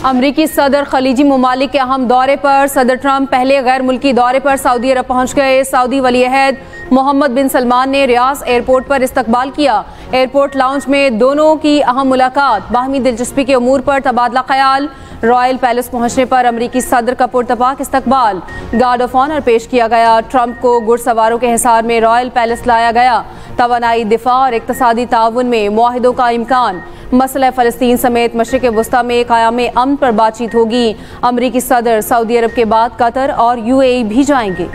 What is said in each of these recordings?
अमरीकी सदर खलीजी ममालिक के अहम दौरे पर। सदर ट्रंप पहले गैर मुल्की दौरे पर सऊदी अरब पहुंच गए। सऊदी वलीअहद मोहम्मद बिन सलमान ने रियाज एयरपोर्ट पर इस्तकबाल किया। एयरपोर्ट लाउंज में दोनों की अहम मुलाकात, बाहमी दिलचस्पी के उमूर पर तबादला ख्याल। रॉयल पैलेस पहुंचने पर अमरीकी सदर का पुरतपाक इस्तकबाल, गार्ड ऑफ ऑनर पेश किया गया। ट्रंप को घुड़सवारों के हिसार में रॉयल पैलेस लाया गया। तवानाई, दिफा और इक्तसादी ताउन में मुआहिदों का इम्कान। मसला फ़लस्तीन समेत मशरिक़ वुस्ता में क़याम अमन पर बातचीत होगी। अमरीकी सदर सऊदी अरब के बाद कतर और UAE भी जाएंगे।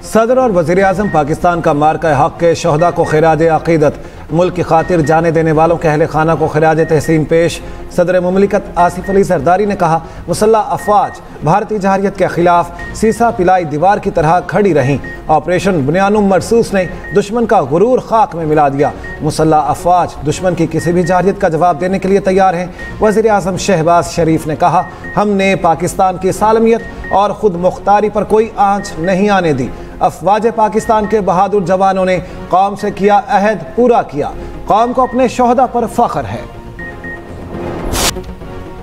सदर और वज़ीर-ए-आज़म पाकिस्तान का मार्का हक़ के शहदा को खिराज अक़ीदत, मुल्क की खातिर जाने देने वालों के अहले खाना को खिराज तहसीन पेश। सदर मुमलिकत आसिफ अली जरदारी ने कहा, मुसल्लह अफवाज भारतीय जहरियत के खिलाफ सीसा पिलाई दीवार की तरह खड़ी रहीं। ऑपरेशन बुनियानुम मरसूस ने दुश्मन का गुरूर खाक में मिला दिया। मुसल्लह अफवाज दुश्मन की किसी भी जहरियत का जवाब देने के लिए तैयार हैं। वज़ीर-ए-आज़म शहबाज शरीफ ने कहा, हमने पाकिस्तान की सालमियत और खुद मुख्तारी पर कोई आंच नहीं आने दी। अफवाज पाकिस्तान के बहादुर जवानों ने कौम से किया अहद पूरा किया। कौम को अपने शोहदा पर फख्र है।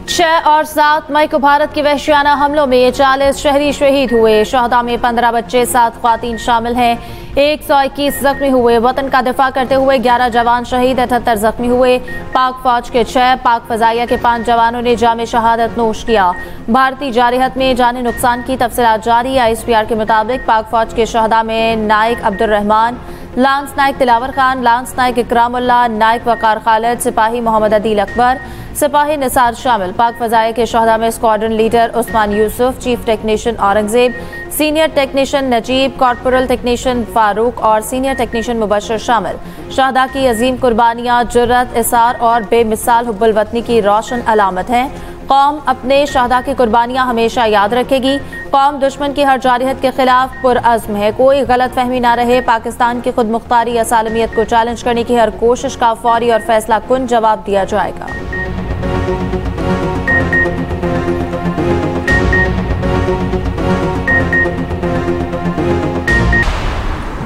6 और 7 मई को भारत के वहशियाना हमलों में 40 शहरी शहीद हुए। शहदा में 15 बच्चे 7 ख्वातीन शामिल हैं। 121 जख्मी हुए। वतन का दिफा करते हुए 11 जवान शहीद, 78 जख्मी हुए। पाक फौज के 6, पाक फजाइया के 5 जवानों ने जाम शहादत नोश किया। भारतीय जारहत में जानी नुकसान की तफसीलात जारी। ISPR के मुताबिक पाक फौज के शहदा में Naik Abdurrahman, lance Naik तिलावर Khan, lance Naik Ikramullah, Naik वकार खालिद, सिपाही मोहम्मद अदील अकबर, सिपाही निसार शामिल। पाक फजाइया के शहदा में squadron leader Usman Yusuf, chief technician Aurangzeb, senior technician Najeeb, corporal technician Farooq और सीनियर टेक्नीशियन मुबशर शामिल। शहदा की अजीम कुर्बानियाँ जुर्रत, इसार और बेमिसाल हुब्बुल वतनी की रोशन अलामत हैं। कौम अपने शहदा की कुर्बानियाँ हमेशा याद रखेगी। कौम दुश्मन की हर जारहत के खिलाफ पुरअज़्म है। कोई गलत फहमी ना रहे। पाकिस्तान की खुद मुख्तारी या सालमियत को चैलेंज करने की हर कोशिश का फौरी और फैसला कुन जवाब दिया जाएगा।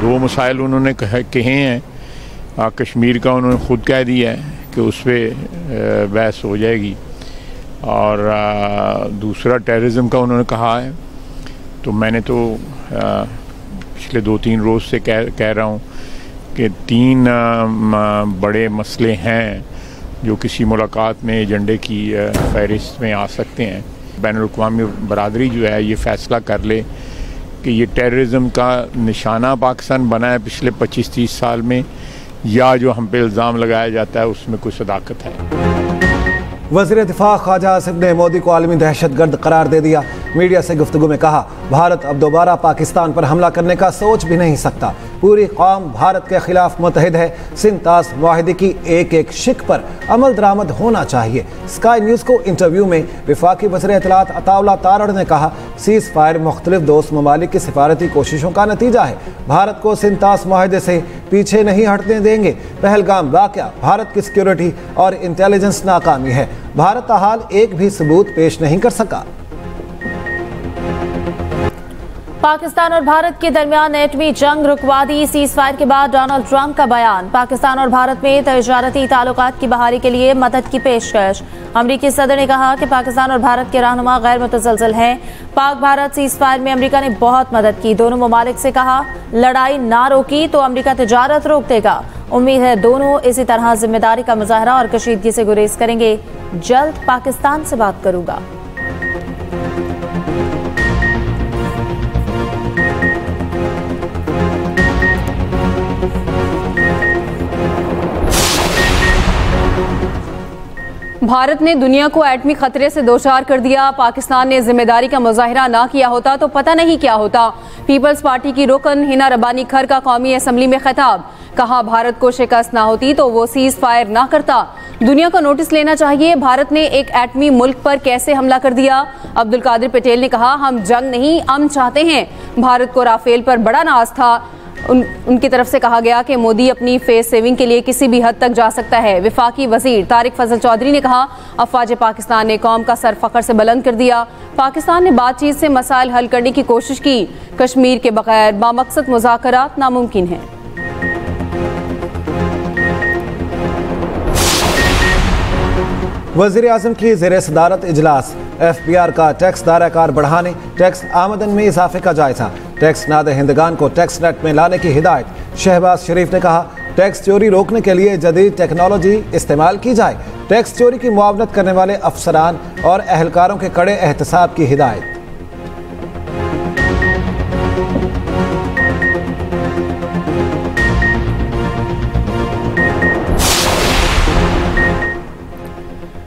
दो मसाइल उन्होंने कहे हैं। कश्मीर का उन्होंने खुद कह दिया है कि उस पर बहस हो जाएगी, और दूसरा टेररिज्म का उन्होंने कहा है। तो मैंने तो पिछले 2-3 रोज़ से कह रहा हूँ कि 3 बड़े मसले हैं जो किसी मुलाकात में एजेंडे की फहरिस्त में आ सकते हैं। बैनुल-अक़वामी बरादरी जो है ये फ़ैसला कर ले कि ये टेररिज्म का निशाना पाकिस्तान बना है पिछले 25-30 साल में, या जो हम पे इल्ज़ाम लगाया जाता है उसमें कोई सदाकत है। वज़ीर दिफा ख्वाजा आसिफ ने मोदी को आलमी दहशतगर्द करार दे दिया। मीडिया से गुफ्तगू में कहा, भारत अब दोबारा पाकिस्तान पर हमला करने का सोच भी नहीं सकता। पूरी कौम भारत के खिलाफ मुतहिद है। सिंतास मुआहिदे की एक शिक पर अमल दरामद होना चाहिए। स्काई न्यूज़ को इंटरव्यू में वफाकी वज़ीर इत्तलात अताउल्लाह तारड़ ने कहा, सीज़ फायर मुख्तलिफ दोस्त ममालिक की सिफारती कोशिशों का नतीजा है। भारत को सिंतास मुआहिदे से पीछे नहीं हटने देंगे। पहलगाम वाक़या भारत की सिक्योरिटी और इंटेलिजेंस नाकामी है। भारत हाल एक भी सबूत पेश नहीं कर सका। पाकिस्तान और भारत के दरमियान एटमी जंग रुकवा दी। सीज़ फायर के बाद डोनाल्ड ट्रंप का बयान। पाकिस्तान और भारत में तजारती ताल्लुकात की बहाली के लिए मदद की पेशकश। अमरीकी सदर ने कहा कि पाकिस्तान और भारत के रहनुमा गैर मुतसलसल हैं। पाक भारत सीज़ फायर में अमरीका ने बहुत मदद की। दोनों ममालिक से कहा, लड़ाई ना रोकी तो अमरीका तजारत रोक देगा। उम्मीद है दोनों इसी तरह जिम्मेदारी का मुजाहरा और कशीदगी से गुरेज करेंगे। जल्द पाकिस्तान से बात करूंगा। भारत ने दुनिया को एटमी खतरे से दोचार कर दिया। पाकिस्तान ने जिम्मेदारी का मुजाहिरा ना किया होता तो पता नहीं क्या होता। पीपल्स पार्टी की रुकन हिना रब्बानी खर का कौमी असम्बली में खिताब। कहा, भारत को शिकस्त ना होती तो वो सीज फायर ना करता। दुनिया को नोटिस लेना चाहिए, भारत ने एक एटमी मुल्क पर कैसे हमला कर दिया। अब्दुल कादिर पटेल ने कहा, हम जंग नहीं अमन चाहते हैं। भारत को राफेल पर बड़ा नाज था। उनकी तरफ से कहा गया कि मोदी अपनी फेस सेविंग के लिए किसी भी हद तक जा सकता है। विफाकी वजीर तारिक फजल चौधरी ने कहा, अफवाज पाकिस्तान ने कौम का सर फखर से बुलंद कर दिया। पाकिस्तान ने बातचीत से मसाइल हल करने की कोशिश की। कश्मीर के बगैर बामकसद मुज़ाकरात नामुमकिन हैं। वज़ीर आज़म की ज़ेर सदारत इजलास। FBR का टैक्स दायराकार बढ़ाने, टैक्स आमदन में इजाफे का जायजा, टैक्स नादहिंदगान को टैक्स नेट में लाने की हिदायत। शहबाज शरीफ ने कहा टैक्स चोरी रोकने के लिए जदीद टेक्नोलॉजी इस्तेमाल की जाए। टैक्स चोरी की मुआवनत करने वाले अफसरान और अहलकारों के कड़े एहतसाब की हिदायत।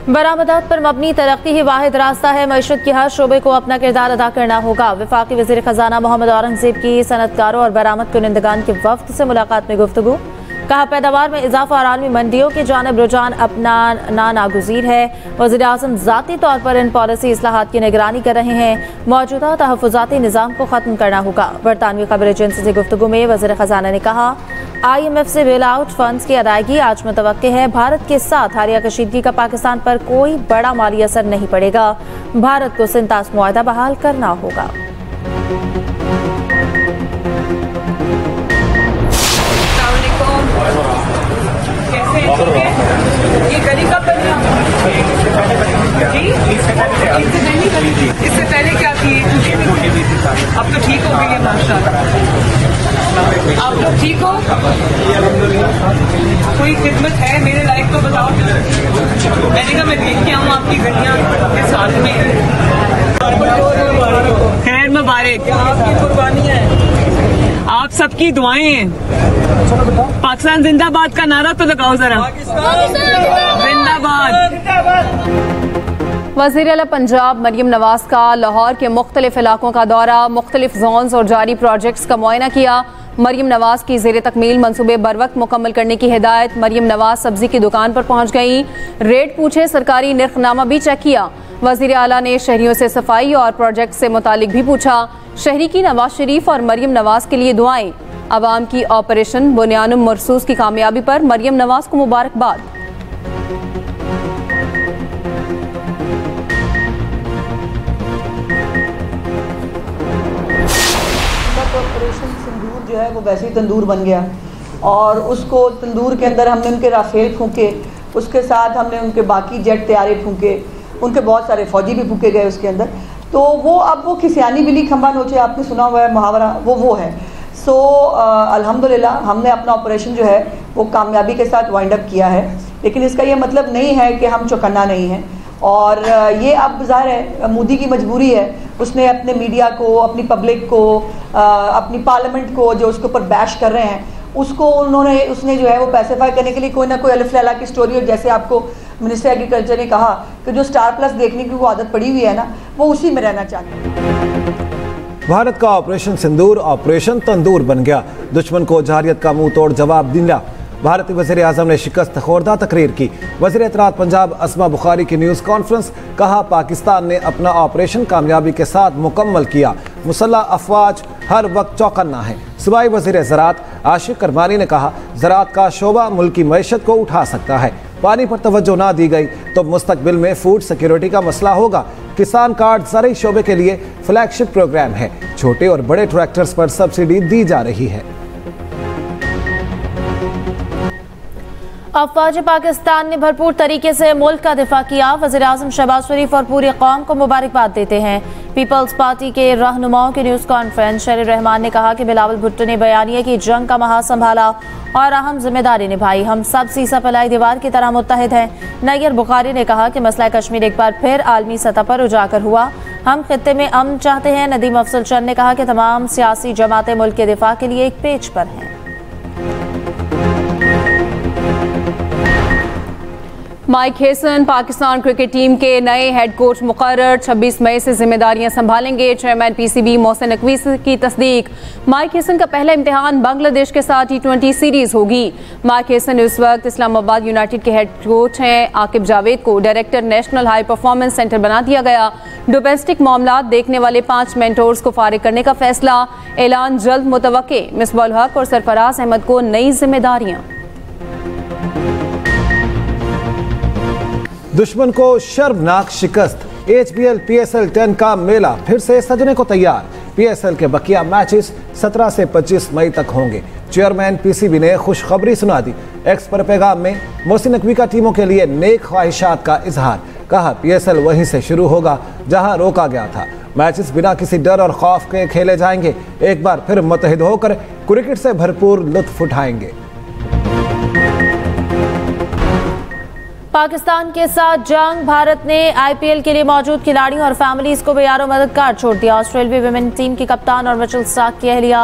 बरामदात पर मबनी तरक्की ही वाहिद रास्ता है। मईशत के हर शोबे को अपना किरदार अदा करना होगा। वफाकी वज़ीर खजाना मोहम्मद औरंगज़ेब की सनतकारों और बरामद कुनिंदगान के वफ्द से मुलाकात में गुफ्तगू। कहा पैदावार में इजाफा और आलमी मंडियों की जानिब रुझान अपना नागुज़ीर है। वज़ीर आज़म ज़ाती तौर पर इन पॉलिसी इस्लाहात की निगरानी कर रहे हैं। मौजूदा तहफ़्फ़ुज़ाती निज़ाम को ख़त्म करना होगा। बरतानवी खबर एजेंसी से गुफ्तगू में वज़ीर खजाना ने कहा IMF से बेल आउट फंड्स की अदायगी आज मुतवक्के है। भारत के साथ हालिया कशीदगी का पाकिस्तान पर कोई बड़ा माली असर नहीं पड़ेगा। भारत को सिंतास मुआहदा बहाल करना होगा। ये गली कब बनी जी? इससे पहले क्या थी? अब तो ठीक हो गई है माशाल्लाह। आप लोग ठीक हो? कोई खिदमत है मेरे लायक तो बताओ। मैंने कहा मैं देख के आऊँ आपकी गलियाँ के साथ में। खैर मुबारक, आपकी कुर्बानी है, आप सबकी दुआएं हैं। पाकिस्तान जिंदाबाद का नारा तो लगाओ जरा। जिंदाबाद। वज़ीर आला पंजाब मरियम नवाज का लाहौर के मुख्तलिफ इलाकों का दौरा, मुख्तलिफ जोन्स और जारी प्रोजेक्ट्स का मुआयना किया। मरियम नवाज की ज़ेर तकमील मनसूबे बर वक्त मुकम्मल करने की हिदायत। मरियम नवाज सब्जी की दुकान पर पहुँच गई, रेट पूछे, सरकारी निर्खनामा भी चेक किया। वज़ीर आला ने शहरियों से सफाई और प्रोजेक्ट से मुतालिक भी पूछा। शहरी की नवाज शरीफ और मरियम नवाज के लिए दुआएं। अवाम की ऑपरेशन बुनियानुम मरसूस की कामयाबी पर मरियम नवाज को मुबारकबाद। ऑपरेशन सिंदूर जो है वो वैसे ही तंदूर बन गया और उसको तंदूर के अंदर हमने उनके राफेल फूके, उसके साथ हमने उनके बाकी जेट तैयारे फूके, उनके बहुत सारे फौजी भी फूके गए उसके अंदर। तो वो अब वो खिसियानी बिल्ली खंबा नोचे, आपने सुना हुआ है मुहावरा, वो है। सो अल्हम्दुलिल्लाह हमने अपना ऑपरेशन जो है वो कामयाबी के साथ वाइंड अप किया है। लेकिन इसका ये मतलब नहीं है कि हम चौकन्ना नहीं हैं। और ये अब ज़ाहिर है मोदी की मजबूरी है, उसने अपने मीडिया को, अपनी पब्लिक को, अपनी पार्लियामेंट को जो उसके ऊपर बैश कर रहे हैं उसको उसने जो है वो पैसिफाई करने के लिए कोई ना कोई अलिफ लैला की स्टोरी। और जैसे आपको मिनिस्टर एग्रीकल्चर ने कहा कि जो स्टार प्लस देखने की वो आदत पड़ी हुई है ना, वो उसी में रहना चाहते हैं। भारत का ऑपरेशन सिंदूर ऑपरेशन तंदूर बन गया। दुश्मन को जारियत का मुंह तोड़ जवाब दिया। भारतीय वज़ीर आज़म ने शिकस्त खोरदा तकरीर की। वज़ीर इत्तलात पंजाब असमा बुखारी की न्यूज़ कॉन्फ्रेंस। कहा पाकिस्तान ने अपना ऑपरेशन कामयाबी के साथ मुकम्मल किया। मुसल्लह अफवाज हर वक्त चौकन्ना है। सूबाई वज़ीर ज़राअत आशिक करमानी ने कहा ज़राअत का शोबा मुल्क की मईशत को उठा सकता है। पानी पर तवज्जो ना दी गई तो मुस्तकबिल में फूड सिक्योरिटी का मसला होगा। किसान कार्ड ज़राई शोबे के लिए फ्लैगशिप प्रोग्राम है। छोटे और बड़े ट्रैक्टर्स पर सब्सिडी दी जा रही है। अफवाज पाकिस्तान ने भरपूर तरीके से मुल्क का दिफा किया। वज़ीर आज़म शहबाज शरीफ और पूरी कौम को मुबारकबाद देते हैं। पीपल्स पार्टी के रहनुमाओं की न्यूज़ कॉन्फ्रेंस। शहर रहमान ने कहा कि बिलावल भुट्टो ने बयानिया की जंग का महा संभाला और अहम जिम्मेदारी निभाई। हम सब सीसा फैलाई दीवार की तरह मुत्तहिद हैं। नैयर बुखारी ने कहा कि मसला कश्मीर एक बार फिर आलमी सतह पर उजागर हुआ। हम खित्ते में अमन चाहते हैं। नदीम अफजल चंद ने कहा कि तमाम सियासी जमातें मुल्क के दिफा के लिए एक पेज पर हैं। Mike Hesson Pakistan cricket team के नए हेड कोच मुकर्रर। 26 मई से जिम्मेदारियां संभालेंगे। चेयरमैन PCB मोहसिन नकवी की तस्दीक। माइक हेसन का पहला इम्तिहान बांग्लादेश के साथ T20 सीरीज होगी। माइक हेसन इस वक्त इस्लामाबाद यूनाइटेड के हेड कोच हैं। आकिब जावेद को director national high performance centre बना दिया गया। डोमेस्टिक मामलात देखने वाले 5 मेंटोर्स को फारिग करने का फैसला। ऐलान जल्द मुतवक्के। मिसबाहुल हक और सरफराज अहमद को नई जिम्मेदारियां। दुश्मन को शर्मनाक शिकस्त। HBL PSL 10 का मेला फिर से सजने को तैयार। PSL के बकिया मैचेस 17 से 25 मई तक होंगे। चेयरमैन PCB ने खुशखबरी सुना दी। एक्स पर पैगाम में मोहसिन नकवी का टीमों के लिए नेक ख्वाहिशात का इजहार। कहा PSL वहीं से शुरू होगा जहां रोका गया था। मैचेस बिना किसी डर और खौफ के खेले जाएंगे। एक बार फिर मुत्तहिद होकर क्रिकेट से भरपूर लुत्फ उठाएंगे। पाकिस्तान के साथ जंग। भारत ने IPL के लिए मौजूद खिलाड़ियों और फैमिलीज को बेयारो मददगार छोड़ दिया। ऑस्ट्रेलियाई विमेन टीम की कप्तान और मिचेल स्टार्क की अहलिया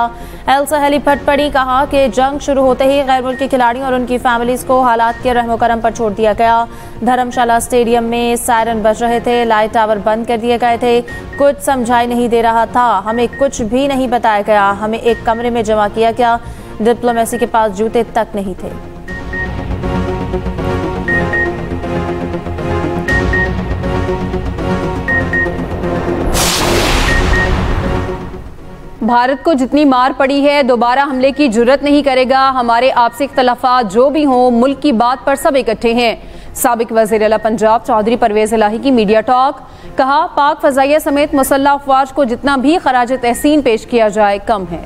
एल्सा हेली फट पड़ी। कहा कि जंग शुरू होते ही गैर मुल्की खिलाड़ियों और उनकी फैमिलीज को हालात के रहमो करम पर छोड़ दिया गया। धर्मशाला स्टेडियम में सायरन बज रहे थे, लाइट टावर बंद कर दिए गए थे, कुछ समझाई नहीं दे रहा था, हमें कुछ भी नहीं बताया गया, हमें एक कमरे में जमा किया गया, डिप्लोमेसी के पास जूते तक नहीं थे। भारत को जितनी मार पड़ी है दोबारा हमले की जुर्रत नहीं करेगा। हमारे आपसी इख्तलाफात जो भी हों, मुल्क की बात पर सब इकट्ठे हैं। साबिक वज़ीर आला पंजाब चौधरी परवेज इलाही की मीडिया टॉक। कहा पाक फजाइया समेत मुसल्लह अफवाज को जितना भी खराज तहसीन पेश किया जाए कम है।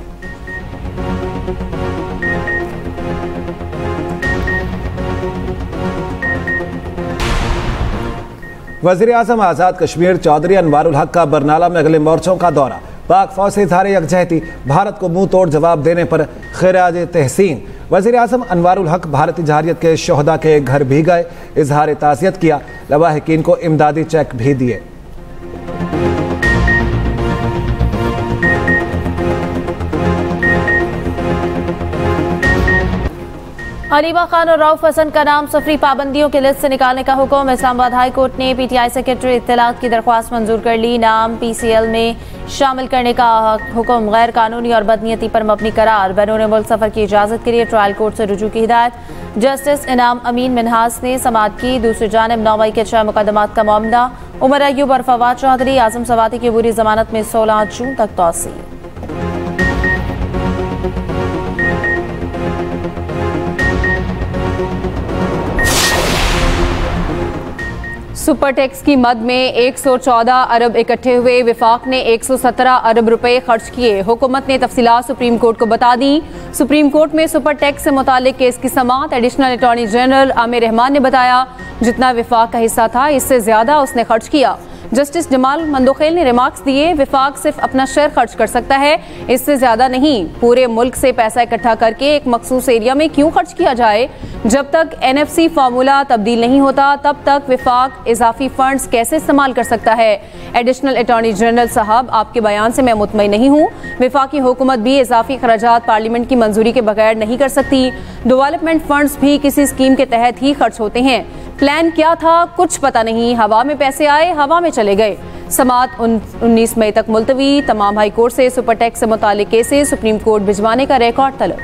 वज़ीर आज़म आज़ाद कश्मीर चौधरी अनवारुल हक का बरनाला में अगले मोर्चों का दौरा। पाक फौज से इज़हार यकजहती, भारत को मुंह तोड़ जवाब देने पर खिराज तहसीन। वज़ीर आज़म अनवारुल हक भारतीय जहारियत के शोहदा के घर भी गए, इज़हार ताज़ियत किया, लवाहिकीन को इमदादी चेक भी दिए। अलीबा खान और रऊफ हसन का नाम सफरी पाबंदियों की लिस्ट से निकालने का हुक्म। इस्लामाबाद हाई कोर्ट ने PTI सेक्रेटरी इत्तलात की दरख्वास्त मंजूर कर ली। नाम PCL में शामिल करने का हुक्म गैर कानूनी और बदनीयती पर मबनी करार। बैरून मुल्क सफर की इजाजत के लिए ट्रायल कोर्ट से रुजू की हिदायत। जस्टिस इनाम अमीन मिनहास ने समाअत की। दूसरी जानब 9 मई के 6 मुकदमात का मामला। उमर अयूब और फवाद चौधरी आजम सवाती की बुरी जमानत में 16 जून तक तौसी। सुपर टैक्स की मद में 114 अरब इकट्ठे हुए। विफाक ने 117 अरब रुपए खर्च किए। हुकूमत ने तफसीलात सुप्रीम कोर्ट को बता दी। सुप्रीम कोर्ट में सुपर टैक्स से मुतालिक केस की समाअत। Additional attorney general Aamir Rehman ने बताया जितना विफाक का हिस्सा था इससे ज्यादा उसने खर्च किया। जस्टिस जमाल मंदोखेल ने रिमार्क्स दिए विफाक सिर्फ अपना शेयर खर्च कर सकता है, इससे ज्यादा नहीं। पूरे मुल्क से पैसा इकट्ठा करके एक मखसूस एरिया में क्यों खर्च किया जाए? जब तक NFC फार्मूला तब्दील नहीं होता तब तक विफाक इजाफी फंड्स कैसे इस्तेमाल कर सकता है? एडिशनल अटॉर्नी जनरल साहब, आपके बयान से मैं मुतमईन नहीं हूँ। विफाकी हुकूमत भी इजाफी खर्चात पार्लियामेंट की मंजूरी के बगैर नहीं कर सकती। डेवलपमेंट फंड्स भी किसी स्कीम के तहत ही खर्च होते हैं। प्लान क्या था कुछ पता नहीं, हवा में पैसे आए हवा में चले गए। समाअत 19 मई तक मुलतवी। तमाम हाई कोर्ट से सुपर टैक्स से मुतालिक केसेस सुप्रीम कोर्ट भिजवाने का रिकॉर्ड तलब।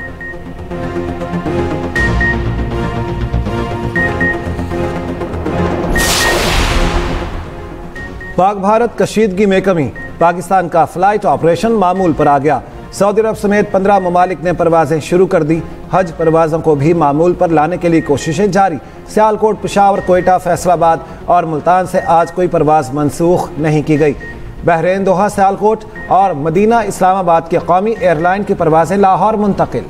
पाक भारत कशीदगी में कमी। पाकिस्तान का फ्लाइट ऑपरेशन मामूल पर आ गया। सऊदी अरब समेत 15 ममालिक ने परवाजें शुरू कर दी। हज परवाजों को भी मामूल पर लाने के लिए कोशिशें जारी। सियालकोट, पेशावर, कोयटा, फैसलाबाद और मुल्तान से आज कोई परवाज मनसूख नहीं की गई। बहरीन, दोहा, सियालकोट और मदीना इस्लामाबाद के कौमी एयरलाइन की परवाजें लाहौर मुंतकिल।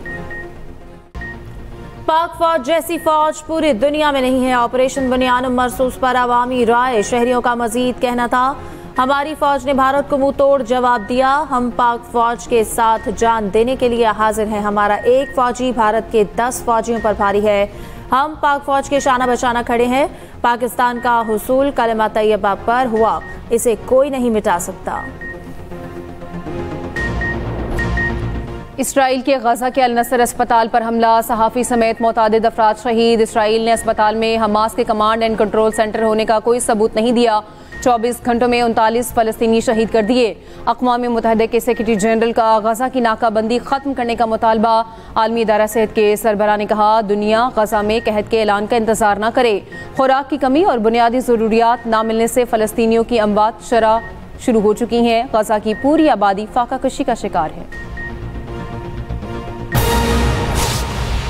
पाक फौज जैसी फौज पूरी दुनिया में नहीं है। ऑपरेशन बुनियान मरसूस पर अवामी राय। शहरियों का मजीद कहना था हमारी फौज ने भारत को मुंह तोड़ जवाब दिया। हम पाक फौज के साथ जान देने के लिए हाजिर हैं। हमारा एक फौजी भारत के 10 फौजियों पर भारी है। हम पाक फौज के शाना बशाना खड़े हैं। पाकिस्तान का हुसूल कलमा तैयबा पर हुआ, इसे कोई नहीं मिटा सकता। इसराइल के गजा के अल नसर अस्पताल पर हमला, सहाफ़ी समेत मुतादिद अफराद शहीद। इसराइल ने अस्पताल में हमास के कमांड एंड कंट्रोल सेंटर होने का कोई सबूत नहीं दिया। 24 घंटों में 39 फ़लस्तीनी शहीद कर दिए। अक़वाम मुत्तहिदा के सेक्रेटरी जनरल का गजा की नाकाबंदी ख़त्म करने का मुतालबा। आलमी इदारा सेहत के सरबराह ने कहा दुनिया गजा में कहत के ऐलान का इंतजार न करे। खुराक की कमी और बुनियादी ज़रूरियात न मिलने से फ़लस्तीनियों की अमवात शरह शुरू हो चुकी हैं। गजा की पूरी आबादी फाका कशी का शिकार है।